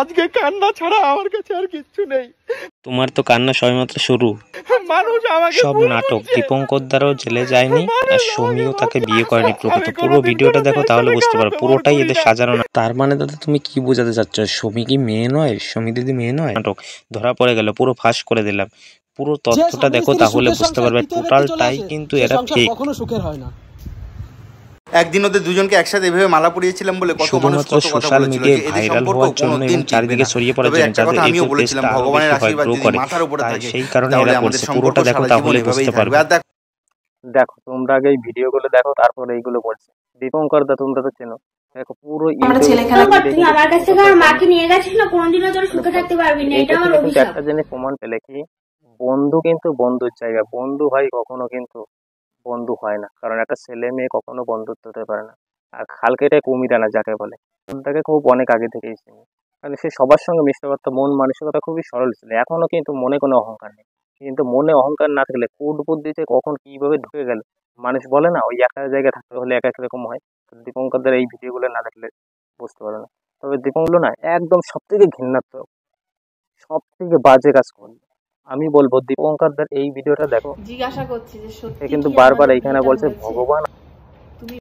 আজকে কান্না ছাড়া আমার কাছে আর কিচ্ছু নেই। তোমার তো কান্না সবেমাত্র শুরু। মানুষ আমাকে সব নাটক। দীপঙ্কর দ্বারাও জেলে যায়নি, আর সৌমিও তাকে বিয়ে করেনি প্রকৃত। পুরো ভিডিওটা দেখো, তাহলে বুঝতে পারো পুরোটাই এদের সাজানো না। তার মানে দাদা তুমি কি বোঝাতে চাচ্ছ? সৌমি কি মেয়ে নয়? সৌমি দিদি মেয়ে নয়? নাটক ধরা পড়ে গেল, পুরো ফাঁস করে দিলাম। পুরো তথ্যটা দেখো, তাহলে বুঝতে পারবে টোটালটাই কিন্তু এরা ফেক। কখনো সুখের হয় না। একদিন ওদের দুজনকে একসাথে এভাবে মালা পরিয়েছিলাম বলে কত মানুষ শুধুমাত্র কত কথা সোশ্যাল বলেছিল মিডিয়ায় যে এদের ভাইরাল সম্পর্ক হওয়ার জন্য কোনোদিন এবং টিকবে চারিদিকে না। ছড়িয়ে পড়ার তবে জন্য, একটা যাতে কথা এই আমিও বলেছিলাম, ফুটেজটা আরো ভগবানের বেশি হয়, আশীর্বাদ গ্রো যদি করে। মাথার উপরে তাই থাকে সেই কারণে তাহলে এরা আমাদের করছে। সম্পর্ক পুরোটা দেখো, সারা জীবন তাহলে এভাবেই বুঝতে থাকবে। পারবে। আর দেখো দেখো তোমরা আগে এই ভিডিওগুলো দেখো, তারপরে এইগুলো বলছে। দীপঙ্কর দা তোমরা তো চেনো, দেখো পুরো আমরা ছেলে খেলা তুই আমার কাছ থেকে আমার মাকে নিয়ে গেছিস না, কোনোদিনও তোর সুখে থাকতে পারবি না, এটা আমার কিন্তু অভিশাপ। একটা জিনিস প্রমাণ পেলে কি, বন্ধু কিন্তু বন্ধুর জায়গা, বন্ধু ভাই কখনো কিন্তু বন্ধু হয় না। কারণ একটা ছেলে মেয়ে কখনো বন্ধুত্ব হতে পারে না। আর খালকেটাই কুমিরানা যাকে বলে, তাকে খুব অনেক আগে থেকেই চিনি। মানে সে সবার সঙ্গে মিশতে পারতো, মন মানসিকতা খুবই সরল ছিল। এখনো কিন্তু মনে কোনো অহংকার নেই। কিন্তু মনে অহংকার না থাকলে কুট বুদ্ধিতে কখন কিভাবে ঢুকে গেল, মানুষ বলে না ওই একটা জায়গায় থাকতে হলে এক এক রকম হয়। তো দীপঙ্করদের এই ভিডিওগুলো না দেখলে বুঝতে পারো না। তবে দীপঙ্কর না একদম সব থেকে ঘৃণাত্মক, সব থেকে বাজে কাজ করলো। আমি বলবো দীপঙ্করদের এই ভিডিওটা দেখো। জিজ্ঞাসা করছি যে সে সত্যি কিন্তু কি বারবার আমাদের এইখানে বিয়েটা বলছে হয়েছে? ভগবান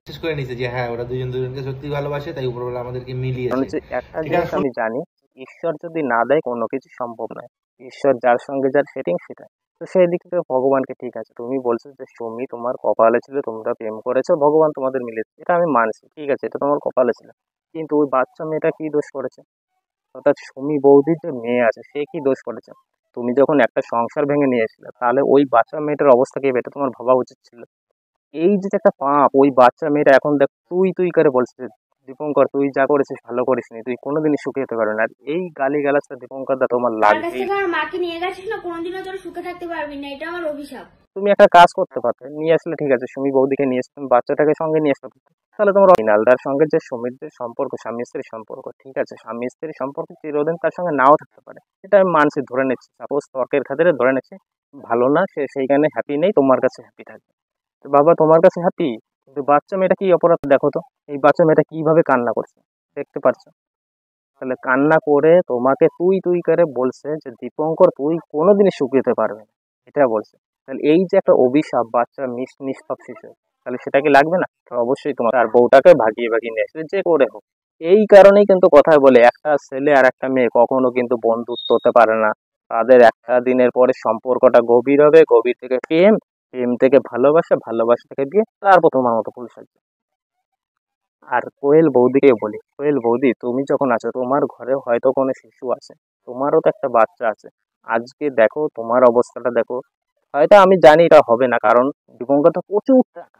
শেষ করে নিছে যে হ্যাঁ ওরা দুজন দুজনকে সত্যি ভালোবাসে, তাই উপরওয়ালা আমাদেরকে মিলিয়েছে। হচ্ছে একটা জিনিস আমি জানি, ঈশ্বর যদি না দেয় কোনো কিছু সম্ভব নয়। ঈশ্বর যার সঙ্গে যার সেটিং সেটা। তো সেই দিক থেকে ভগবানকে ঠিক আছে, তুমি বলছো যে সৌমি তোমার কপালে ছিল, তোমরা প্রেম করেছো, ভগবান তোমাদের মিলেছে, এটা আমি মানছি, ঠিক আছে, এটা তোমার কপালে ছিল। কিন্তু ওই বাচ্চা মেয়েটা কি দোষ করেছে? অর্থাৎ সুমি বৌদির যে মেয়ে আছে সে কি দোষ করেছে? তুমি যখন একটা সংসার ভেঙে নিয়ে এসেছিলে, তাহলে ওই বাচ্চা মেয়েটার অবস্থা কি হবে এটা তোমার ভাবা উচিত ছিল। এই যে একটা পাপ, ওই বাচ্চা মেয়েটা এখন দেখ তুই তুই করে বলছে যে, দীপঙ্কর তুই যা করেছিস ভালো করিসনি, তুই কোনোদিনই সুখে হতে পারবে না। আর এই গালি গালাজটা দীপঙ্কর দা তোমার আমার কাছ লাগবেই। থেকে আমার মাকে নিয়ে গেছিস না, কোনোদিনও তোর সুখে থাকতে পারবি না, এটা আমার অভিশাপ। তুমি একটা কাজ করতে পারতে, নিয়ে আসলে ঠিক আছে, সুমি বৌদিকে নিয়ে এসে তুমি বাচ্চাটাকে সঙ্গে নিয়ে আসতে পারতে। তাহলে তোমার অরিজিনালটার সঙ্গে যে সুমির যে সম্পর্ক, স্বামী স্ত্রীর সম্পর্ক, ঠিক আছে, স্বামী স্ত্রীর সম্পর্ক চিরদিন তার সঙ্গে নাও থাকতে পারে, এটা আমি মানছি, ধরে নিচ্ছি, সাপোজ তর্কের খাতিরে ধরে নিচ্ছি ভালো না, সে সেইখানে হ্যাপি নেই, তোমার কাছে হ্যাপি থাকবে। তো বাবা তোমার কাছে হ্যাপি, কিন্তু বাচ্চা মেয়েটা কি অপরাধ দেখো তো, এই বাচ্চা মেয়েটা কিভাবে কান্না করছে দেখতে পাচ্ছ? তাহলে কান্না করে তোমাকে তুই তুই করে বলছে যে দীপঙ্কর তুই কোনোদিনই সুখী হতে পারবে না, এটা বলছে। তাহলে এই যে একটা অভিশাপ, বাচ্চা নিষ্পাপ শিশু, তাহলে সেটা কি লাগবে না? তো অবশ্যই তোমার আর বউটাকে ভাগিয়ে ভাগিয়ে নিয়ে আসলে যে করে হোক। এই কারণেই কিন্তু কথায় বলে একটা ছেলে আর একটা মেয়ে কখনো কিন্তু বন্ধুত্ব হতে পারে না। তাদের একটা দিনের পরে সম্পর্কটা গভীর হবে, গভীর থেকে প্রেম, প্রেম থেকে ভালোবাসা, ভালোবাসা থেকে বিয়ে, তারপর তোমার মতো ফুল সাজবে। আর কোয়েল বৌদিকে বলি, কোয়েল বৌদি তুমি যখন আছো তোমার ঘরে হয়তো কোনো শিশু আছে, তোমারও তো একটা বাচ্চা আছে। আজকে দেখো তোমার অবস্থাটা দেখো, হয়তো আমি জানি এটা হবে না, কারণ দীপঙ্কর তো প্রচুর টাকা।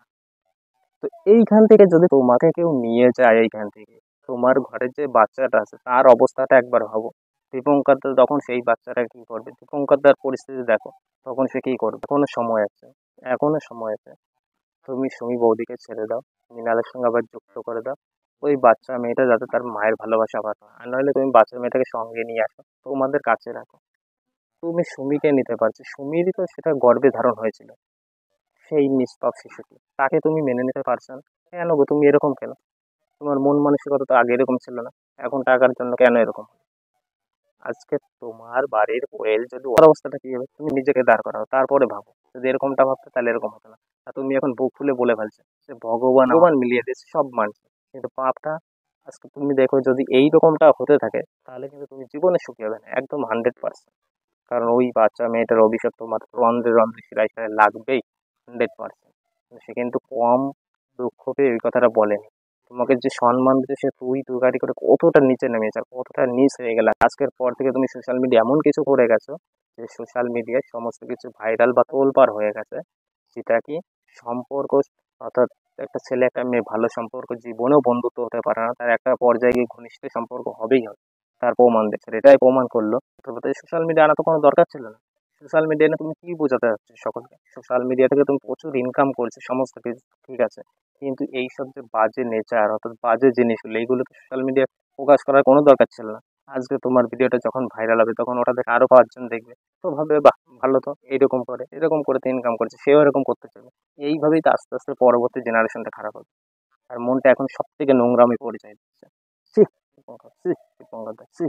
তো এইখান থেকে যদি তোমাকে কেউ নিয়ে যায়, এইখান থেকে তোমার ঘরের যে বাচ্চাটা আছে তার অবস্থাটা একবার ভাবো। দীপঙ্কর দা তখন সেই বাচ্চাটা কি করবে? দীপঙ্কর দার পরিস্থিতি দেখো, তখন সে কি করবে? এখনো সময় আছে, এখনো সময় আছে। তুমি সুমি বৌদিকে ছেড়ে দাও, মৃণালের সঙ্গে আবার যুক্ত করে দাও। ওই বাচ্চা মেয়েটা যাতে তার মায়ের ভালোবাসা পায়, আর নইলে তুমি বাচ্চা মেয়েটাকে সঙ্গে নিয়ে আসো, তোমাদের কাছে রাখো। তুমি সুমিকে নিতে পারছো, সুমিরই তো সেটা গর্ভে ধারণ হয়েছিল, সেই নিষ্পাপ শিশুটি, তাকে তুমি মেনে নিতে পারছো না কেন গো? তুমি এরকম কেন? তোমার মন মানসিকতা তো আগে এরকম ছিল না, এখন টাকার জন্য কেন এরকম? আজকে তোমার বাড়ির কোয়েল যদি ওর অবস্থাটা কি হবে তুমি নিজেকে দাঁড় করাও, তারপরে ভাবো। যদি এরকমটা ভাবতে তাহলে এরকম হতো না। আর তুমি এখন বুক ফুলে বলে ফেলছো যে ভগবান ভগবান মিলিয়ে দিয়েছে, সব মানছে, কিন্তু পাপটা আজকে তুমি দেখো যদি এই রকমটা হতে থাকে তাহলে কিন্তু তুমি জীবনে সুখী হবে না, একদম 100%। কারণ ওই বাচ্চা মেয়েটার অভিশাপ তোমার রন্ধ্রে রন্ধ্রে শিরায় শিরায় লাগবেই, 100%। সে কিন্তু কম দুঃখ পেয়ে ওই কথাটা বলেনি। তোমাকে যে সম্মান দিতে সে তুই তুকারি করে কতটা নিচে নেমেছে, আর কতটা নিচ হয়ে গেলে আজকের পর থেকে তুমি সোশ্যাল মিডিয়া এমন কিছু করে গেছো যে সোশ্যাল মিডিয়ায় সমস্ত কিছু ভাইরাল বা তোলপাড় হয়ে গেছে, যেটা কি সম্পর্ক, অর্থাৎ একটা ছেলে একটা মেয়ে ভালো সম্পর্ক জীবনেও বন্ধুত্ব হতে পারে না, তার একটা পর্যায়ে গিয়ে ঘনিষ্ঠ সম্পর্ক হবেই হবে, তার প্রমাণ দিচ্ছে, এটাই প্রমাণ করলো। তবে সোশ্যাল মিডিয়া আনা তো কোনো দরকার ছিল না। সোশ্যাল মিডিয়া নিয়ে তুমি কি বোঝাতে চাচ্ছ সকলকে? সোশ্যাল মিডিয়া থেকে তুমি প্রচুর ইনকাম করছো সমস্ত কিছু, ঠিক আছে, কিন্তু এইসব যে বাজে নেচার অর্থাৎ বাজে জিনিসগুলো, এইগুলো তো সোশ্যাল মিডিয়ায় প্রকাশ করার কোনো দরকার ছিল না। আজকে তোমার ভিডিওটা যখন ভাইরাল হবে তখন ওটা দেখে আরো 5 জন দেখবে, তো ভাববে বাহ ভালো, তো এরকম করে তো ইনকাম করছে, সেও এরকম করতে চাইবে। এইভাবেই তো আস্তে আস্তে পরবর্তী জেনারেশনটা খারাপ হবে। আর মনটা এখন সব থেকে নোংরামি পরিচয় দিচ্ছে। ছি, দীপঙ্কর, ছি, দীপঙ্কর দা, ছি,